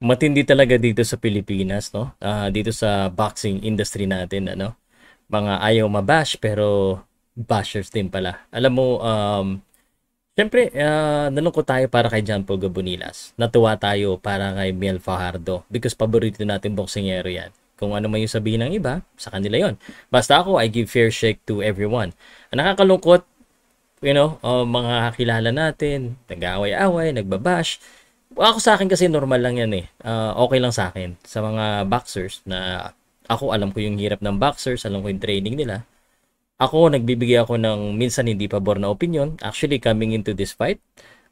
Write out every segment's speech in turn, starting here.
Matindi talaga dito sa Pilipinas, no? Dito sa boxing industry natin, ano? Mga ayaw mabash, pero bashers din pala. Alam mo, syempre, nalungkot tayo para kay John Paul Gabonilas. Natuwa tayo para kay Miel Fajardo because paborito natin boksingero yan. Kung ano man yung sabihin ng iba, sa kanila yon. Basta ako, I give fair shake to everyone. Ang nakakalungkot, mga kakilala natin, nag-aaway-away, nagbabash. Ako sa akin kasi normal lang yan eh. Okay lang sa akin. Sa mga boxers na ako alam ko yung hirap ng boxers, alam ko yung training nila. Ako, nagbibigay ako ng minsan hindi pabor na opinion. Actually, coming into this fight,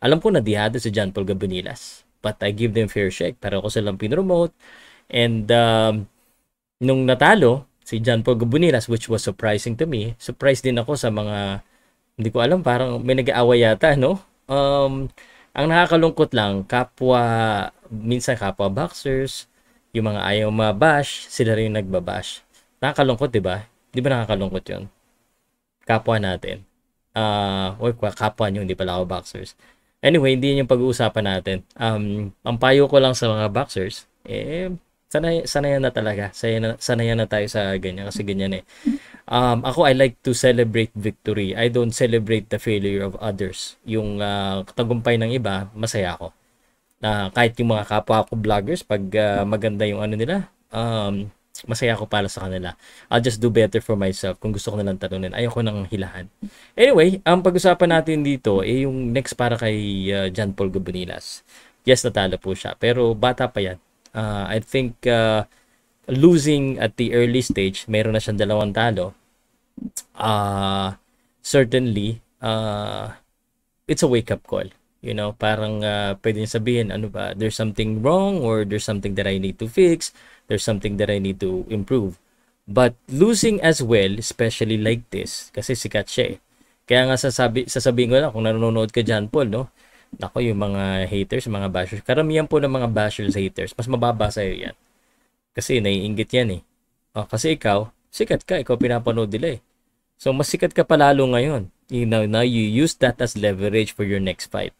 alam ko na dihado si John Paul Gabonilas. But I give them fair shake. Pero ako silang pinromote. And nung natalo, si John Paul Gabonilas, which was surprising to me, surprised din ako sa mga hindi ko alam, parang may nag-aaway yata, no? Ang nakakalungkot lang, minsan kapwa boxers, yung mga ayaw mabash, sila rin yung nagbabash. Nakakalungkot, di ba? Di ba nakakalungkot yun? Kapwa natin. Or kapwa nyo, hindi pala ako boxers. Anyway, hindi yun yung pag-uusapan natin. Ang payo ko lang sa mga boxers, sanayan na talaga. Sanayan na tayo sa ganyan kasi ganyan eh. Ako, I like to celebrate victory. I don't celebrate the failure of others. Yung tagumpay ng iba, masaya ako. Kahit yung mga kapwa ko vloggers, pag maganda yung ano nila, masaya ako para sa kanila. I'll just do better for myself kung gusto ko nalang talunin. Ayoko nang hilahan. Anyway, ang pag-usapan natin dito, yung next para kay John Paul Gabonilas. Yes, natalo po siya. Pero bata pa yan. I think losing at the early stage, meron na siyang dalawang talo. Certainly, it's a wake-up call. Parang pwede niya sabihin, ano ba, there's something wrong or there's something that I need to fix, there's something that I need to improve. But losing as well, especially like this, kasi sikat siya eh. Kaya nga sasabihin ko lang, kung nanonood ka dyan, Paul, no? Nako, yung mga haters, mga bashers, karamihan po ng mga bashers, haters, mas mababa sa'yo yan. Kasi naiinggit yan eh. Kasi ikaw, sikat ka, ikaw pinapanood nila eh. So, mas sikat ka palalo ngayon. Now you use that as leverage for your next fight.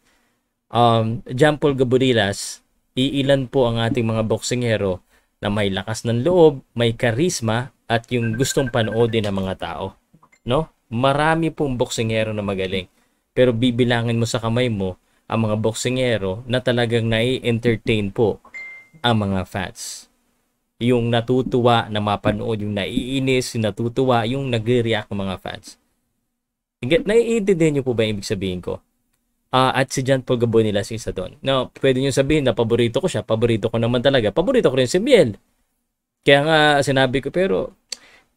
John Paul Gabonilas, iilan po ang ating mga boksingero na may lakas ng loob, may karisma, at yung gustong panoodin ng mga tao. No? Marami pong boksingero na magaling. Pero bibilangin mo sa kamay mo ang mga boksingero na talagang nai-entertain po ang mga fans. Yung natutuwa na mapanood, yung naiinis, yung natutuwa, yung nagre-react ng mga fans. Naiintindihan niyo po ba yung ibig sabihin ko? At si John Paul Gabonilas isa doon. Now, pwede niyo sabihin na paborito ko siya. Paborito ko naman talaga. Paborito ko rin si Miel. Kaya nga sinabi ko, pero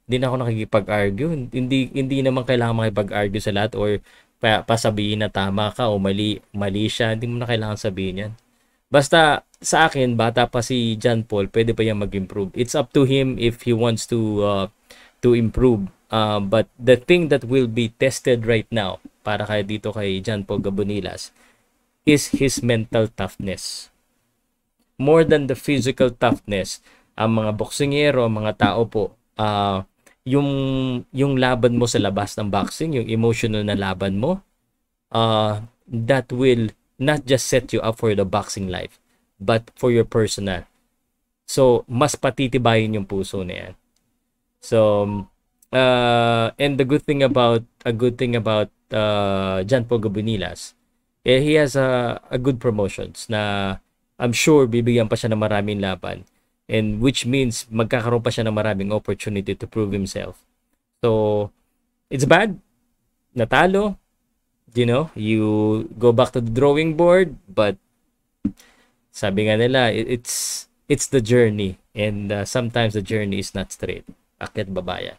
hindi na ako nakikipag-argue. Hindi naman kailangan makipag-argue sa lahat or pasabihin na tama ka o mali siya. Hindi mo na kailangan sabihin yan. Basta sa akin, bata pa si John Paul, pwede pa yan mag-improve. It's up to him if he wants to improve. But the thing that will be tested right now para dito kay John Paul Gabonilas is his mental toughness. More than the physical toughness, ang mga boksingero, ang mga tao po, yung laban mo sa labas ng boxing, yung emotional na laban mo, that will not just set you up for the boxing life, but for your personal. So, mas patitibayin yung puso na yan. So, and the good thing about John Paul Gabonilas, he has a good promotions na I'm sure bibigyan pa siya ng maraming laban, and which means magkakaroon pa siya ng maraming opportunity to prove himself. So, it's bad, natalo, you go back to the drawing board, but sabi nga nila, it's the journey, and sometimes the journey is not straight, akyat babaya.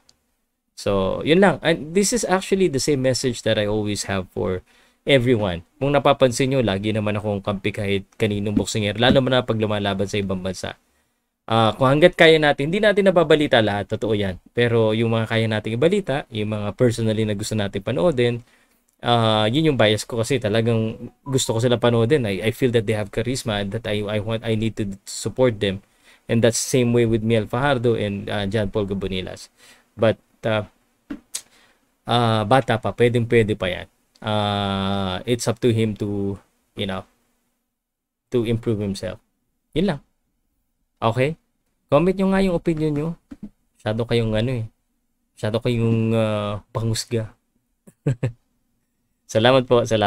So, yun lang. And this is actually the same message that I always have for everyone. Kung napapansin nyo, lagi naman akong kampi kahit kaninong boksingero, lalo na pag lumalaban sa ibang bansa. Kung hanggat kaya natin, hindi natin nababalita lahat, totoo yan. Pero yung mga kaya nating ibalita, yung mga personally na gusto natin panoodin, yun yung bias ko kasi talagang gusto ko sila panoodin. I feel that they have charisma and that I need to support them. And that's the same way with Miel Fajardo and John Paul Gabonilas. But bata pa, pwede pa yan. It's up to him to, to improve himself. Yun lang. Okay? Comment nyo nga yung opinion nyo. Masyado kayong ano eh. Masyado kayong panghusga. Salamat po. Salamat.